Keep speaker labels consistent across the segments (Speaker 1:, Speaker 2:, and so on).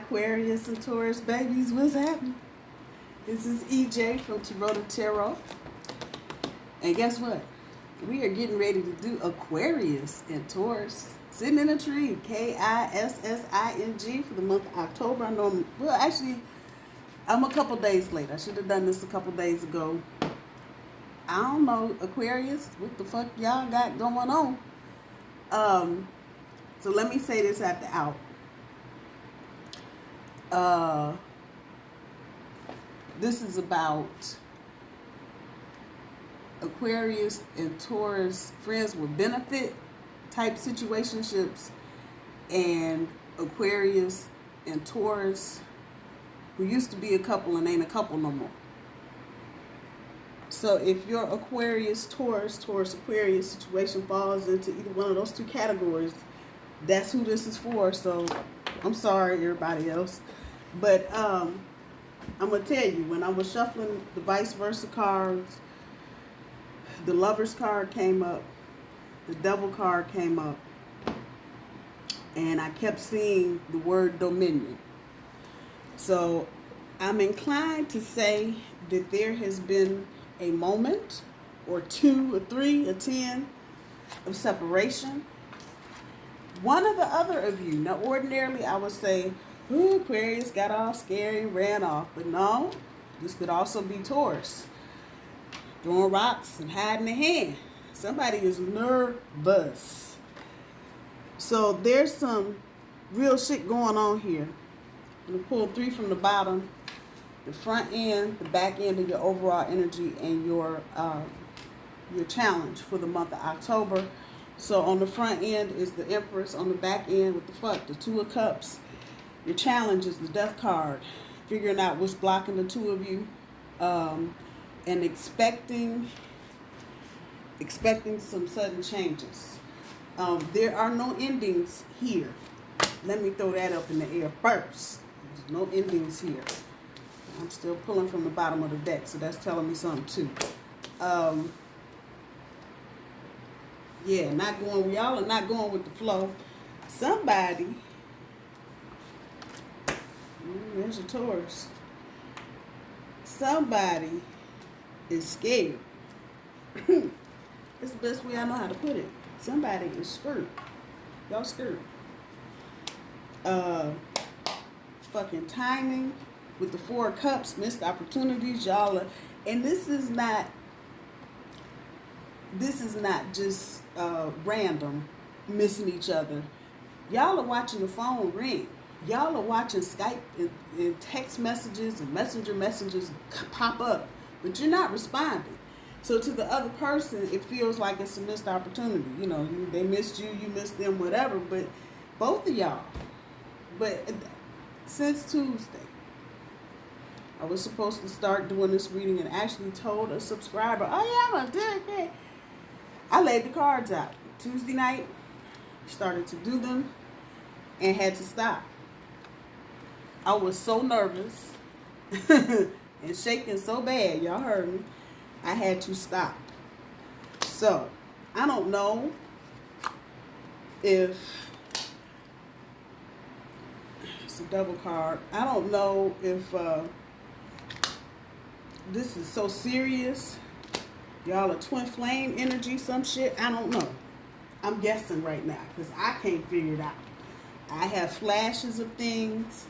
Speaker 1: Aquarius and Taurus babies, what's happening? This is EJ from Taurota Tarot. And guess what? We are getting ready to do Aquarius and Taurus. Sitting in a tree, Kissing for the month of October. I know, I'm a couple days late. I should have done this a couple days ago. I don't know, Aquarius, what the fuck y'all got going on? So let me say this at the out. This is about Aquarius and Taurus friends with benefit type situationships, and Aquarius and Taurus who used to be a couple and ain't a couple no more. So if your Aquarius, Taurus, Aquarius situation falls into either one of those two categories, that's who this is for. So I'm sorry, everybody else. But I'm going to tell you, when I was shuffling the vice versa cards, the Lover's card came up, the Devil card came up, and I kept seeing the word dominion. So I'm inclined to say that there has been a moment, or two, or three, or 10 of separation. One or the other of you. Now, ordinarily, I would say, ooh, Aquarius got all scary and ran off. But no, this could also be Taurus. Throwing rocks and hiding their hand. Somebody is nervous. So there's some real shit going on here. I'm going to pull 3 from the bottom. The front end, the back end of your overall energy, and your challenge for the month of October. So on the front end is the Empress. On the back end, what the fuck? The Two of Cups. Your challenge is the Death card. Figuring out what's blocking the two of you. And expecting some sudden changes. There are no endings here. Let me throw that up in the air first. There's no endings here. I'm still pulling from the bottom of the deck, so that's telling me something too. Yeah, y'all are not going with the flow. Somebody, there's a Taurus. Somebody is scared. It's the best way I know how to put it. Somebody is screwed. Y'all screwed. Fucking timing with the 4 of Cups, missed opportunities, y'all are, and this is not just random missing each other. Y'all are watching the phone ring. Y'all are watching Skype and text messages and messenger messages pop up, but you're not responding. So to the other person, it feels like it's a missed opportunity. You know, they missed you, you missed them, whatever. But both of y'all. But since Tuesday, I was supposed to start doing this reading and actually told a subscriber, oh yeah, I'm gonna do it. I laid the cards out. Tuesday night, started to do them and had to stop. I was so nervous and shaking so bad, y'all heard me, I had to stop. So, I don't know if it's a double card. I don't know if this is so serious. Y'all are twin flame energy, some shit. I don't know. I'm guessing right now because I can't figure it out. I have flashes of things.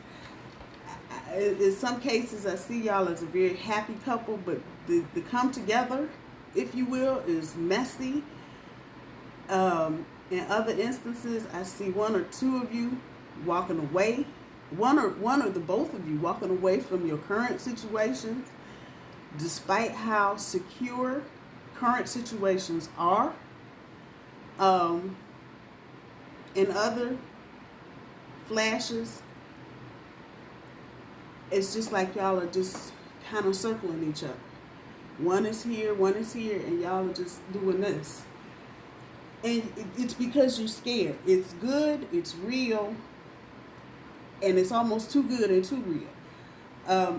Speaker 1: In some cases, I see y'all as a very happy couple, but the come together, if you will, is messy. In other instances, I see 1 or 2 of you walking away. One or the both of you walking away from your current situations, despite how secure current situations are. In other flashes, it's just like y'all are just kind of circling each other. One is here, and y'all are just doing this. And it's because you're scared. It's good, it's real, and it's almost too good and too real.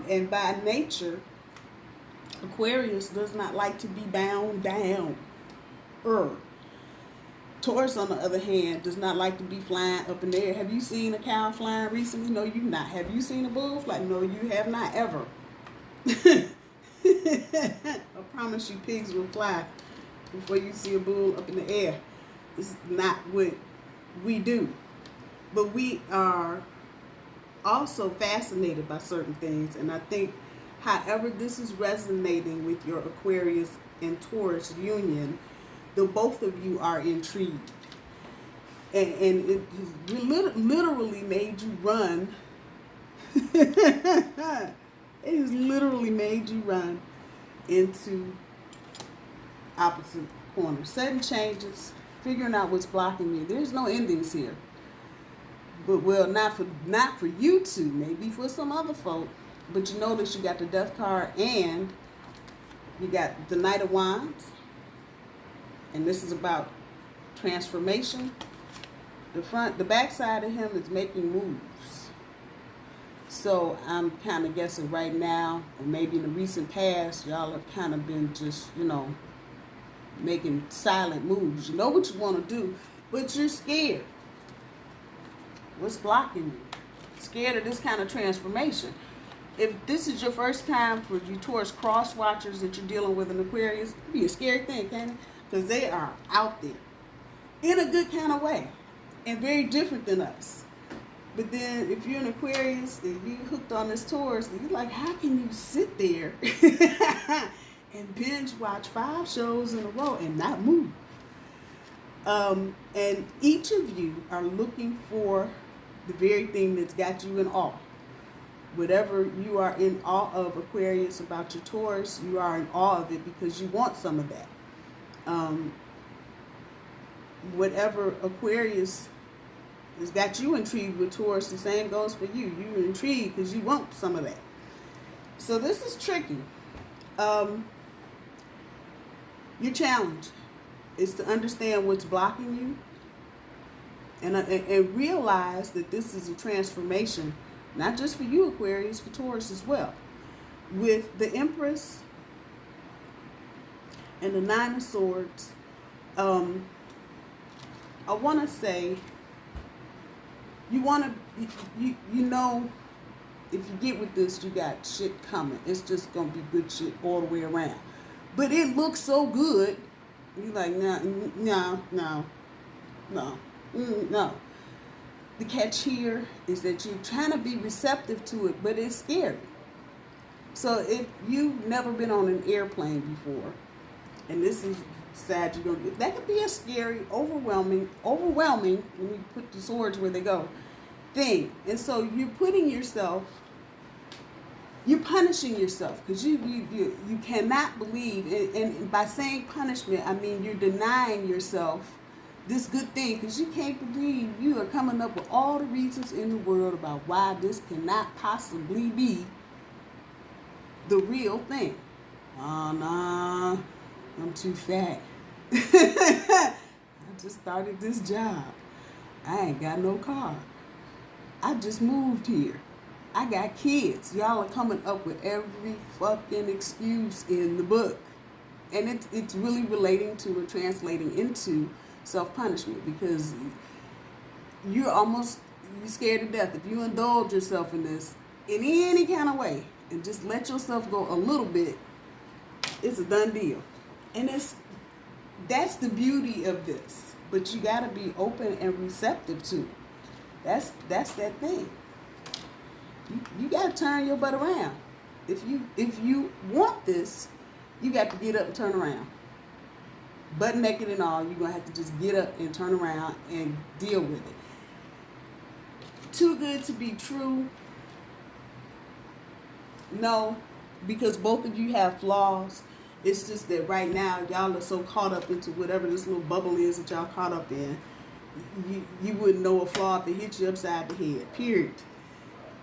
Speaker 1: And by nature, Aquarius does not like to be bound down. Taurus, on the other hand, does not like to be flying up in the air. Have you seen a cow flying recently? No, you've not. Have you seen a bull fly? No, you have not ever. I promise you, pigs will fly before you see a bull up in the air. It's not what we do. But we are also fascinated by certain things. And I think, however this is resonating with your Aquarius and Taurus union, the both of you are intrigued. And it has literally made you run. It has literally made you run into opposite corners. Sudden changes, figuring out what's blocking you. There's no endings here. But, well, not for you two, maybe for some other folk. But you notice you got the Death card and you got the Knight of Wands. And this is about transformation. The back side of him is making moves. So I'm kind of guessing right now, or maybe in the recent past, y'all have kind of been just, making silent moves. You know what you want to do, but you're scared. What's blocking you? Scared of this kind of transformation. If this is your first time for you Taurus cross watchers that you're dealing with in Aquarius, it'd be a scary thing, can't it? Because they are out there in a good kind of way and very different than us. But then if you're an Aquarius and you hooked on this Taurus, you're like, how can you sit there and binge watch 5 shows in a row and not move? And each of you are looking for the very thing that's got you in awe. Whatever you are in awe of, Aquarius, about your Taurus, you are in awe of it because you want some of that. Whatever Aquarius has got you intrigued with Taurus, the same goes for you. You're intrigued because you want some of that. So this is tricky. Your challenge is to understand what's blocking you and realize that this is a transformation, not just for you, Aquarius, for Taurus as well. With the Empress and the 9 of Swords, I want to say, you know, if you get with this, you got shit coming. It's just going to be good shit all the way around. But it looks so good. You're like, no. The catch here is that you're trying to be receptive to it, but it's scary. So if you've never been on an airplane before, and this is sad, you're gonna get, that could be a scary, overwhelming, when you put the swords where they go, thing. And so you're punishing yourself because you cannot believe, and by saying punishment, I mean you're denying yourself this good thing because you can't believe you are coming up with all the reasons in the world about why this cannot possibly be the real thing. Oh, nah, I'm too fat. I just started this job. I ain't got no car. I just moved here. I got kids. Y'all are coming up with every fucking excuse in the book. And it's really relating to and translating into self-punishment because you're scared to death. If you indulge yourself in this in any kind of way and just let yourself go a little bit, it's a done deal. And that's the beauty of this. But you got to be open and receptive to it. That's that thing. You got to turn your butt around. If you want this, you got to get up and turn around. Butt naked and all, you're going to have to just get up and turn around and deal with it. Too good to be true? No, because both of you have flaws. It's just that right now, y'all are so caught up into whatever this little bubble is that y'all caught up in. You wouldn't know a flaw if it hit you upside the head, period.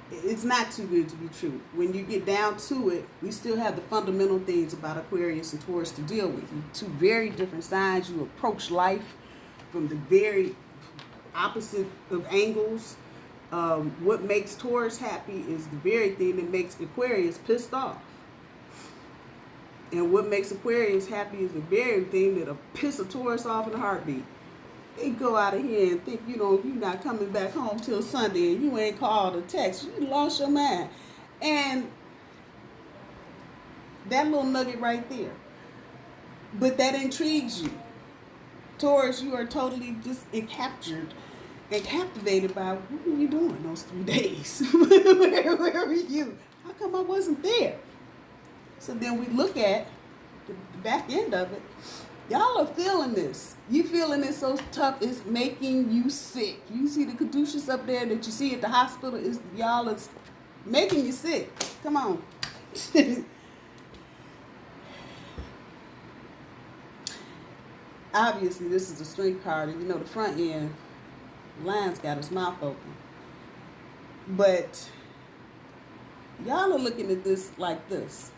Speaker 1: It's not too good to be true. When you get down to it, we still have the fundamental things about Aquarius and Taurus to deal with. You two very different sides. You approach life from the very opposite of angles. What makes Taurus happy is the very thing that makes Aquarius pissed off. And what makes Aquarius happy is the very thing that'll piss a Taurus off in a heartbeat. They go out of here and think you're not coming back home till Sunday and you ain't called or text. You lost your mind. And that little nugget right there. But that intrigues you. Taurus, you are totally just captured and captivated by what were you doing those 3 days? where were you? How come I wasn't there? So then we look at the back end of it. Y'all are feeling this. You feeling it so tough, it's making you sick. You see the caduceus up there that you see at the hospital, y'all is making you sick. Come on. Obviously, this is a strength card, and the front end, Lion's got his mouth open. But y'all are looking at this like this.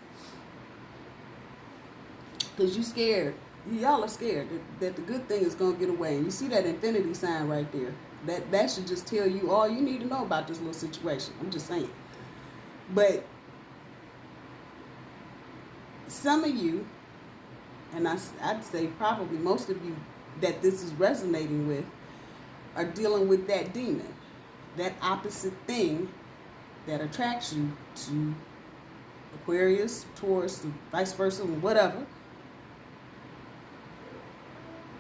Speaker 1: Because you scared. Y'all are scared that the good thing is going to get away. And you see that infinity sign right there. That should just tell you all you need to know about this little situation. I'm just saying. But some of you, and I'd say probably most of you that this is resonating with, are dealing with that demon, that opposite thing that attracts you to Aquarius, Taurus, vice versa, whatever.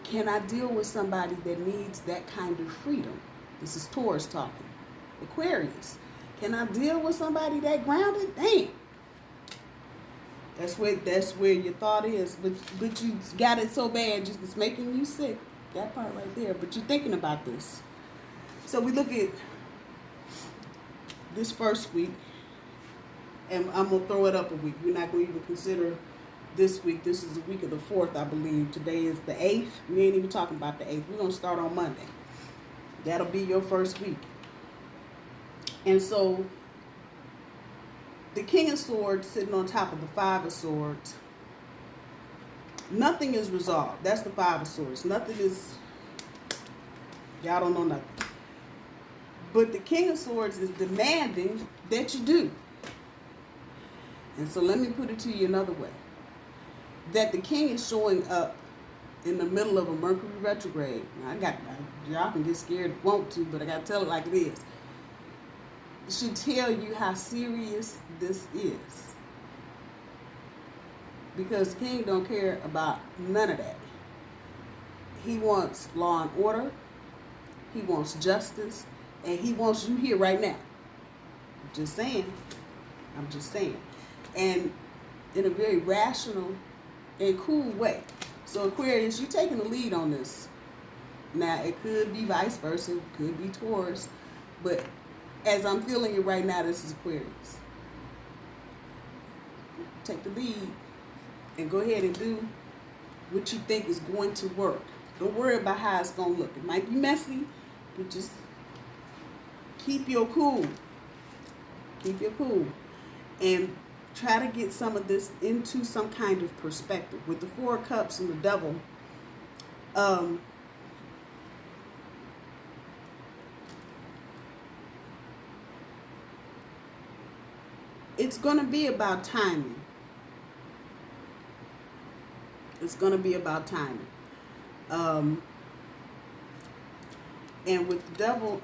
Speaker 1: Can I deal with somebody that needs that kind of freedom? This is Taurus talking. Aquarius, can I deal with somebody that grounded? Damn. That's where your thought is, but you got it so bad, just it's making you sick. That part right there. But you're thinking about this. So we look at this first week, and I'm gonna throw it up a week. We're not gonna even consider this week. This is the week of the 4th, I believe. Today is the 8th. We ain't even talking about the 8th. We're gonna start on Monday. That'll be your first week. And so the King of Swords sitting on top of the Five of Swords. Nothing is resolved. That's the Five of Swords. Nothing is, y'all don't know nothing. But the King of Swords is demanding that you do. And so let me put it to you another way. That the King is showing up in the middle of a Mercury retrograde. Now, y'all can get scared if you want to, but I got to tell it like it is. It should tell you how serious this is. Because the King don't care about none of that. He wants law and order. He wants justice. And he wants you here right now. I'm just saying. And in a very rational and cool way. So Aquarius, you're taking the lead on this. Now, it could be vice versa. It could be Taurus. But as I'm feeling it right now, this is Aquarius. Take the lead and go ahead and do what you think is going to work. Don't worry about how it's going to look. It might be messy, but just keep your cool. Keep your cool. And try to get some of this into some kind of perspective. With the Four of Cups and the Devil, it's going to be about timing. It's going to be about timing. And with the Devil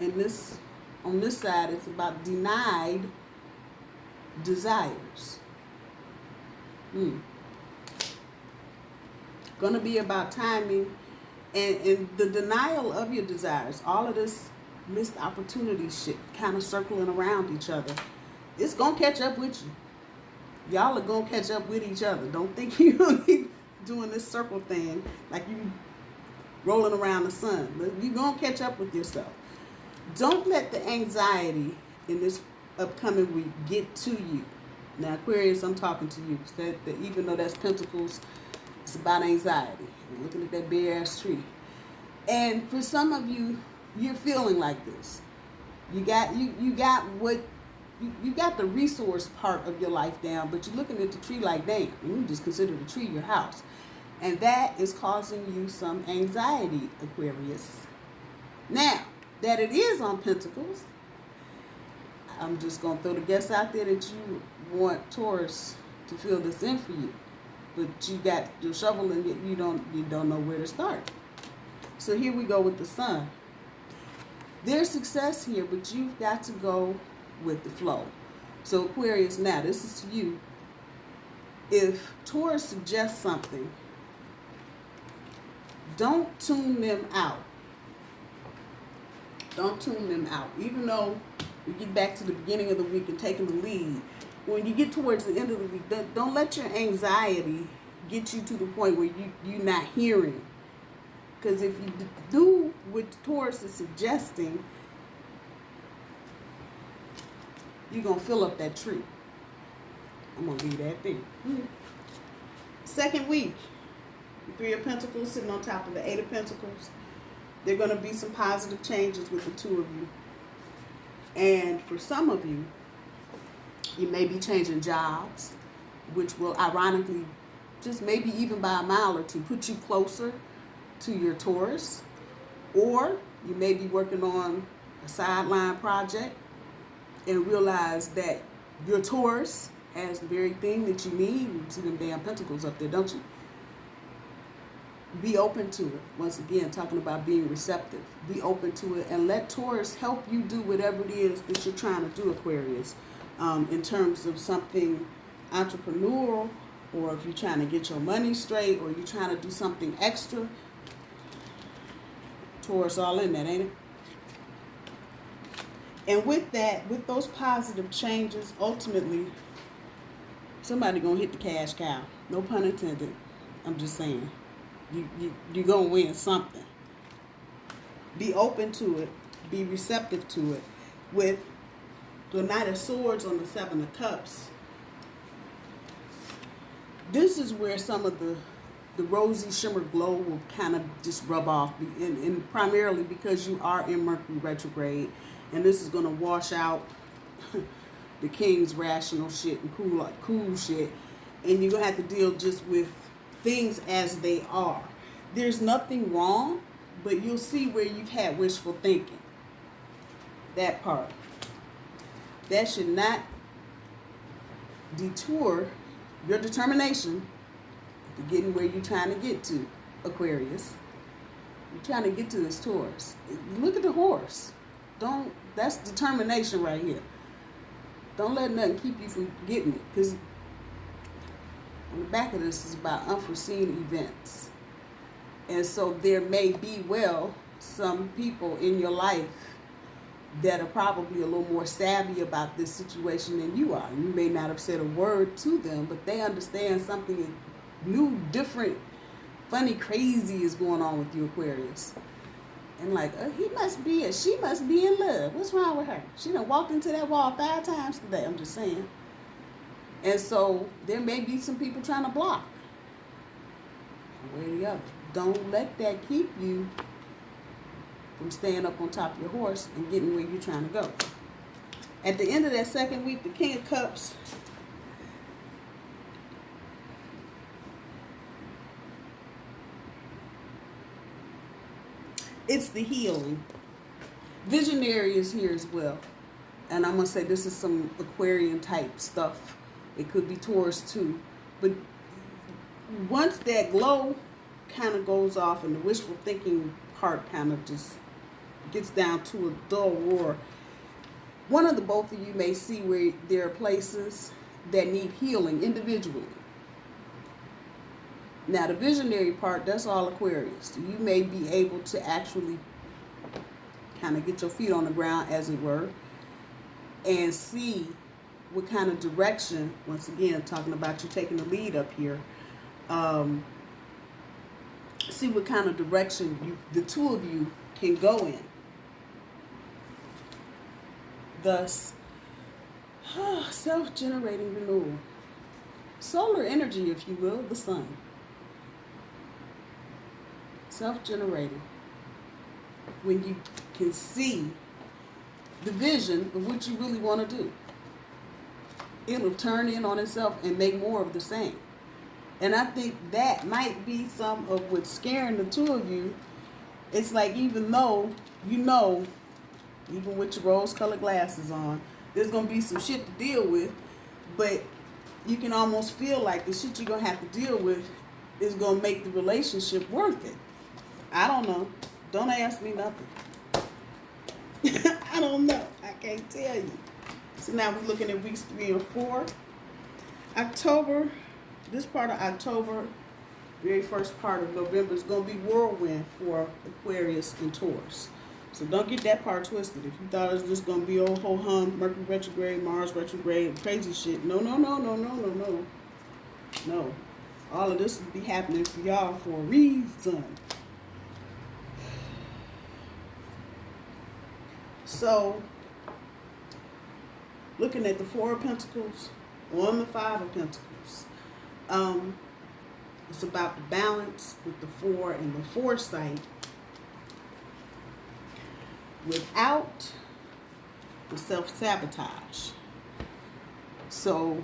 Speaker 1: on this side, it's about denied desires. Gonna be about timing and the denial of your desires. All of this missed opportunity shit kind of circling around each other. It's gonna catch up with you. Y'all are gonna catch up with each other. Don't think you're gonna be doing this circle thing like you rolling around the sun. You're gonna catch up with yourself. Don't let the anxiety in this upcoming week get to you. Now, Aquarius, I'm talking to you. That even though that's Pentacles, it's about anxiety. You're looking at that bare ass tree. And for some of you, you're feeling like this. You got the resource part of your life down, but you're looking at the tree like, damn, you just consider the tree your house. And that is causing you some anxiety, Aquarius. Now, that it is on Pentacles, I'm just going to throw the guess out there that you want Taurus to fill this in for you. But you got your shovel and you don't know where to start. So here we go with the sun. There's success here, but you've got to go with the flow. So Aquarius, now this is to you. If Taurus suggests something, don't tune them out. Don't tune them out. Even though we get back to the beginning of the week and taking the lead, when you get towards the end of the week, don't let your anxiety get you to the point where you're not hearing. Because if you do what Taurus is suggesting, you're going to fill up that tree. I'm going to leave that there. Second week, the Three of Pentacles sitting on top of the Eight of Pentacles. There are going to be some positive changes with the two of you. And for some of you, you may be changing jobs, which will ironically, just maybe even by a mile or two, put you closer to your Taurus. Or you may be working on a sideline project and realize that your Taurus has the very thing that you need. You see them damn pentacles up there, don't you? Be open to it. Once again, talking about being receptive. Be open to it and let Taurus help you do whatever it is that you're trying to do, Aquarius. In terms of something entrepreneurial, or if you're trying to get your money straight, or you're trying to do something extra. Taurus all in that, ain't it? And with that, with those positive changes, ultimately, somebody gonna hit the cash cow. No pun intended. I'm just saying. You're gonna win something. Be open to it. Be receptive to it. With the Knight of Swords on the Seven of Cups, this is where some of the rosy shimmer glow will kind of just rub off, and primarily because you are in Mercury retrograde, and this is going to wash out the King's rational shit and cool shit, and you're going to have to deal just with things as they are. There's nothing wrong, but you'll see where you've had wishful thinking. That part. That should not detour your determination to getting where you're trying to get to, Aquarius. You're trying to get to this Taurus. Look at the horse. That's determination right here. Don't let nothing keep you from getting it. Because on the back of this is about unforeseen events. And so there may be, some people in your life that are probably a little more savvy about this situation than you are. You may not have said a word to them, but they understand something new, different, funny, crazy is going on with you, Aquarius. And like, she must be in love. What's wrong with her? She done walked into that wall 5 times today. I'm just saying. And so there may be some people trying to block. One way or the other. Don't let that keep you from staying up on top of your horse and getting where you're trying to go. At the end of that second week, the King of Cups, it's the healing. Visionary is here as well. And I'm going to say this is some Aquarian type stuff. It could be Taurus too. But once that glow kind of goes off and the wishful thinking part kind of just gets down to a dull roar, one of the both of you may see where there are places that need healing individually. Now the visionary part, that's all Aquarius. You may be able to actually kind of get your feet on the ground, as it were, and see what kind of direction, once again talking about you taking the lead up here, see what kind of direction the two of you can go in. Thus, self-generating renewal. Solar energy, if you will, the sun. Self-generating. When you can see the vision of what you really want to do, it'll turn in on itself and make more of the same. And I think that might be some of what's scaring the two of you. It's like, even though you know, even with your rose-colored glasses on, there's going to be some shit to deal with, but you can almost feel like the shit you're going to have to deal with is going to make the relationship worth it. I don't know. Don't ask me nothing. I don't know. I can't tell you. So now we're looking at weeks 3 and 4. October, this part of October, very first part of November is going to be whirlwind for Aquarius and Taurus. So don't get that part twisted. If you thought it was just going to be old ho hum, Mercury retrograde, Mars retrograde, crazy shit. No, no, no, no, no, no, no. No. All of this will be happening for y'all for a reason. So, looking at the 4 of Pentacles on the 5 of Pentacles, it's about the balance with the 4 and the foresight without the self-sabotage. So,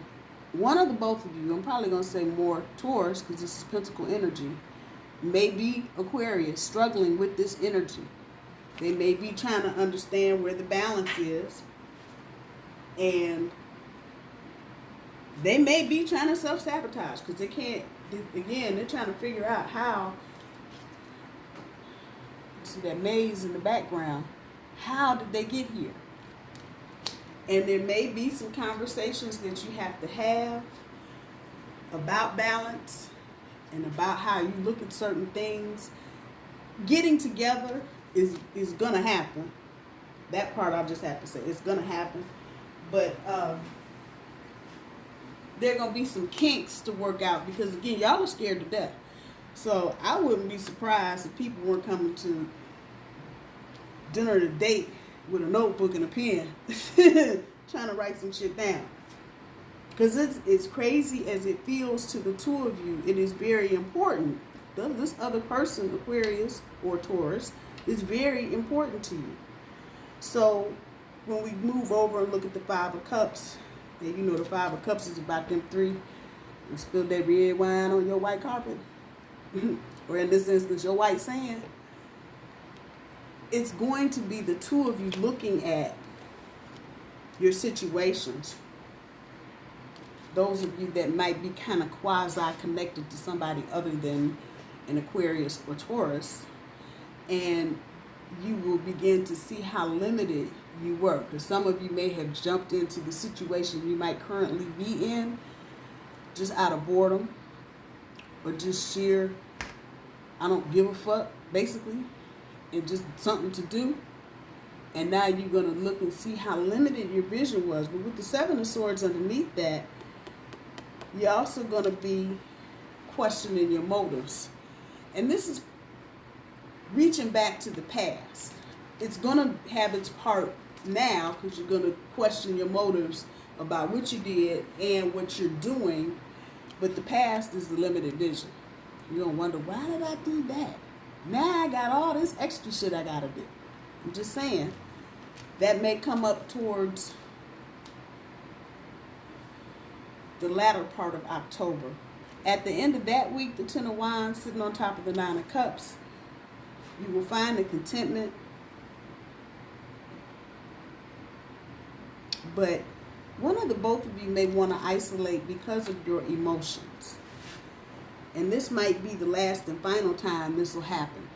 Speaker 1: one of the both of you, I'm probably going to say more Taurus because this is Pentacle energy, may be Aquarius struggling with this energy. They may be trying to understand where the balance is, and they may be trying to self-sabotage because they can't, again, they're trying to figure out how, see that maze in the background, how did they get here? And there may be some conversations that you have to have about balance and about how you look at certain things. Getting together is going to happen. That part I'll just have to say. It's going to happen. But there are going to be some kinks to work out because, again, y'all are scared to death. So I wouldn't be surprised if people weren't coming to dinner to date with a notebook and a pen trying to write some shit down. Because it's crazy as it feels to the two of you, it is very important. This other person, Aquarius or Taurus, is very important to you. So when we move over and look at the 5 of Cups, and you know the 5 of Cups is about them 3, and spill that red wine on your white carpet, or in this instance, your white sand. It's going to be the two of you looking at your situations. Those of you that might be kind of quasi-connected to somebody other than an Aquarius or Taurus, and you will begin to see how limited you were. Because some of you may have jumped into the situation you might currently be in just out of boredom or just sheer, I don't give a fuck, basically, and just something to do. And now you're going to look and see how limited your vision was. But with the 7 of Swords underneath that, you're also going to be questioning your motives. And this is reaching back to the past. It's going to have its part now because you're going to question your motives about what you did and what you're doing. But the past is the limited vision. You're going to wonder, why did I do that? Now I got all this extra shit I got to do. I'm just saying, that may come up towards the latter part of October. At the end of that week, the 10 of Wands sitting on top of the 9 of Cups, you will find the contentment. But one of the both of you may want to isolate because of your emotions. And this might be the last and final time this will happen.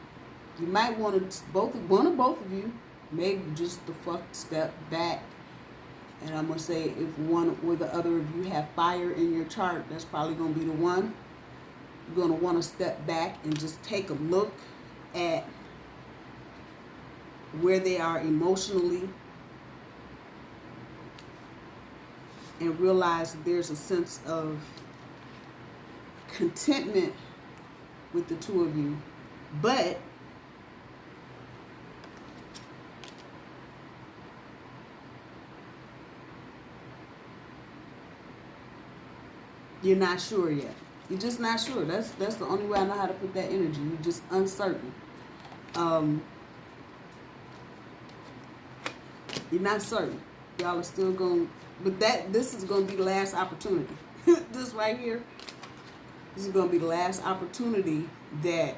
Speaker 1: You might want to, one or both of you, maybe just the fuck step back. And I'm going to say if one or the other of you have fire in your chart, that's probably going to be the one. You're going to want to step back and just take a look at where they are emotionally and realize that there's a sense of contentment with the two of you. But you're not sure yet. You're just not sure. That's the only way I know how to put that energy. You're just uncertain. You're not certain. Y'all are still going, but this is going to be the last opportunity. This right here, this is going to be the last opportunity that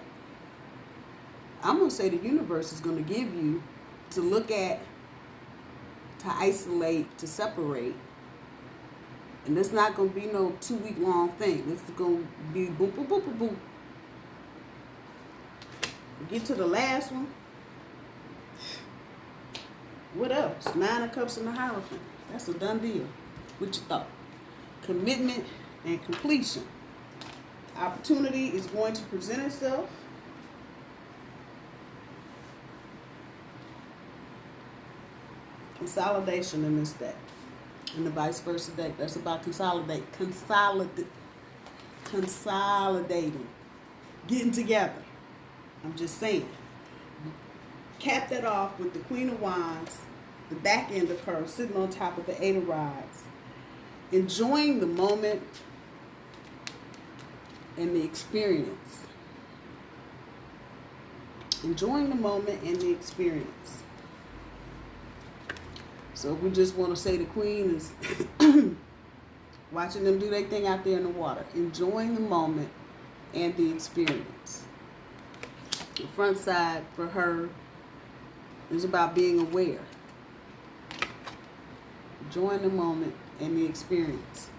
Speaker 1: I'm going to say the universe is going to give you to look at, to isolate, to separate. And it's not going to be no 2-week long thing. This is going to be boom, boom, boom, boom, boom. Get to the last one. What else? 9 of Cups and the Hierophant. That's a done deal. What you thought? Commitment and completion. Opportunity is going to present itself. Consolidation in this deck. In the vice versa deck, that's about consolidating. Getting together. I'm just saying. Cap that off with the Queen of Wands, the back end of her sitting on top of the 8 of Rods. Enjoying the moment and the experience. Enjoying the moment and the experience. So we just want to say the Queen is watching them do their thing out there in the water. Enjoying the moment and the experience. The front side for her is about being aware. Enjoying the moment and the experience.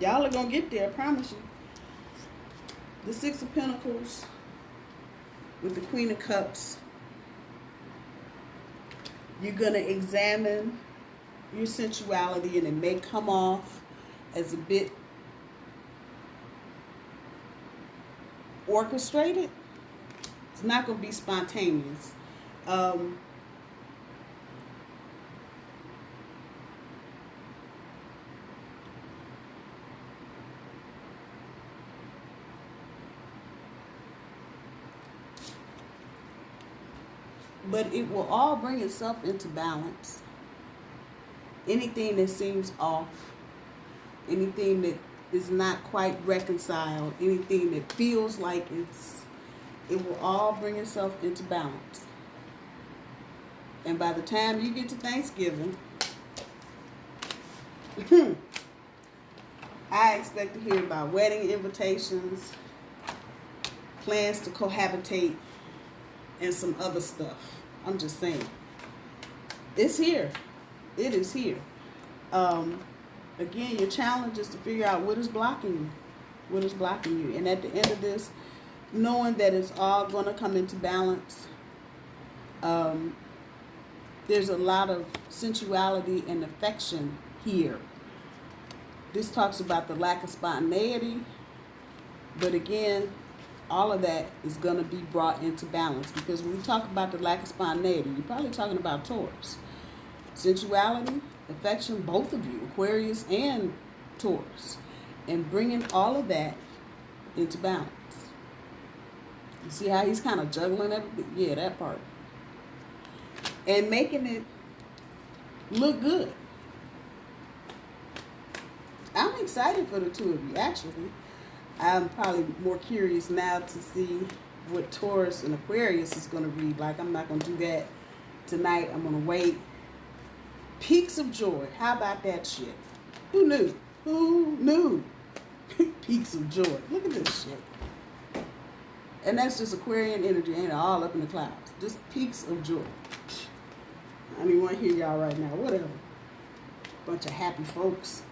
Speaker 1: Y'all are going to get there, I promise you. The 6 of Pentacles with the Queen of Cups. You're going to examine your sensuality, and it may come off as a bit orchestrated. It's not going to be spontaneous. But it will all bring itself into balance. Anything that seems off, anything that is not quite reconciled, anything that feels like it will all bring itself into balance. And by the time you get to Thanksgiving, I expect to hear about wedding invitations, plans to cohabitate, and some other stuff. I'm just saying. It's here. It is here. Again, your challenge is to figure out what is blocking you. What is blocking you. And at the end of this, knowing that it's all going to come into balance. There's a lot of sensuality and affection here. This talks about the lack of spontaneity. But again, all of that is going to be brought into balance. Because when we talk about the lack of spontaneity, you're probably talking about Taurus. Sensuality, affection, both of you, Aquarius and Taurus. And bringing all of that into balance. You see how he's kind of juggling everything? Yeah, that part. And making it look good. I'm excited for the two of you, actually. I'm probably more curious now to see what Taurus and Aquarius is going to read. Like, I'm not going to do that tonight. I'm going to wait. Peaks of joy. How about that shit? Who knew? Who knew? Peaks of joy. Look at this shit. And that's just Aquarian energy, ain't it? All up in the clouds. Just peaks of joy. I don't even want to hear y'all right now. Whatever. Bunch of happy folks.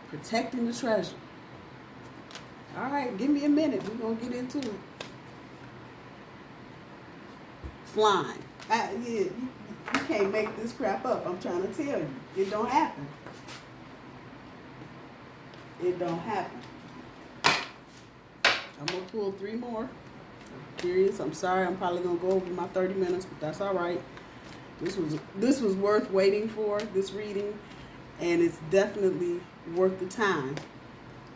Speaker 1: Protecting the treasure. All right, give me a minute. We're going to get into it. Flying. Yeah, you can't make this crap up. I'm trying to tell you. It don't happen. It don't happen. I'm going to pull 3 more. I'm curious. I'm sorry. I'm probably going to go over my 30 minutes, but that's all right. This was worth waiting for, this reading, and it's definitely worth the time.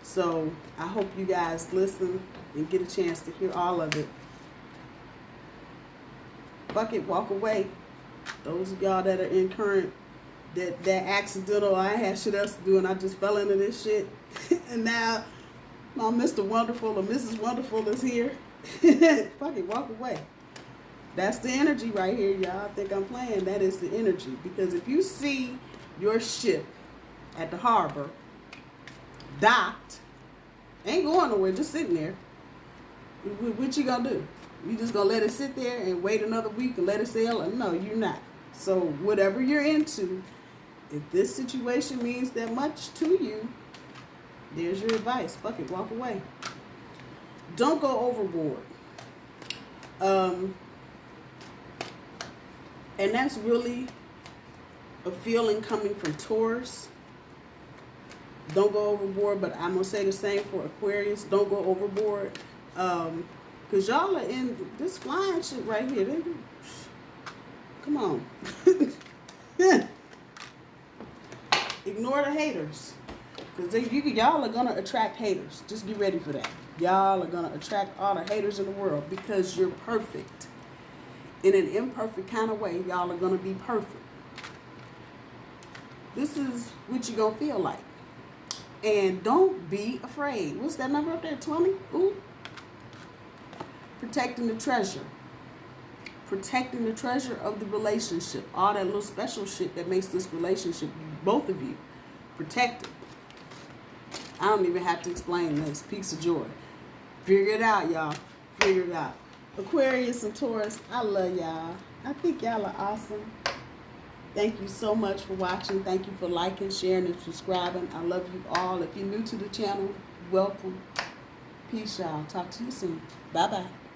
Speaker 1: So I hope you guys listen and get a chance to hear all of it. Fuck it, walk away. Those of y'all that are in current, that accidental, I had shit else to do and I just fell into this shit. And now my Mr. Wonderful or Mrs. Wonderful is here. Fuck it, walk away. That's the energy right here, y'all. Think I'm playing? That is the energy. Because if you see your ship at the harbor docked, ain't going nowhere, just sitting there, what you gonna do? You just gonna let it sit there and wait another week and let it sail? No, you're not. So whatever you're into, if this situation means that much to you, There's your advice. Fuck it, walk away. Don't go overboard. And that's really a feeling coming from Taurus. Don't go overboard, but I'm going to say the same for Aquarius. Don't go overboard. Because y'all are in this flying shit right here. Come on. Ignore the haters. Because y'all are going to attract haters. Just get ready for that. Y'all are going to attract all the haters in the world because you're perfect. In an imperfect kind of way, y'all are going to be perfect. This is what you're going to feel like. And don't be afraid. What's that number up there? 20? Ooh. Protecting the treasure. Protecting the treasure of the relationship. All that little special shit that makes this relationship, both of you, protect it. I don't even have to explain this. Peace of joy. Figure it out, y'all. Figure it out. Aquarius and Taurus, I love y'all. I think y'all are awesome. Thank you so much for watching. Thank you for liking, sharing, and subscribing. I love you all. If you're new to the channel, welcome. Peace, y'all. Talk to you soon. Bye-bye.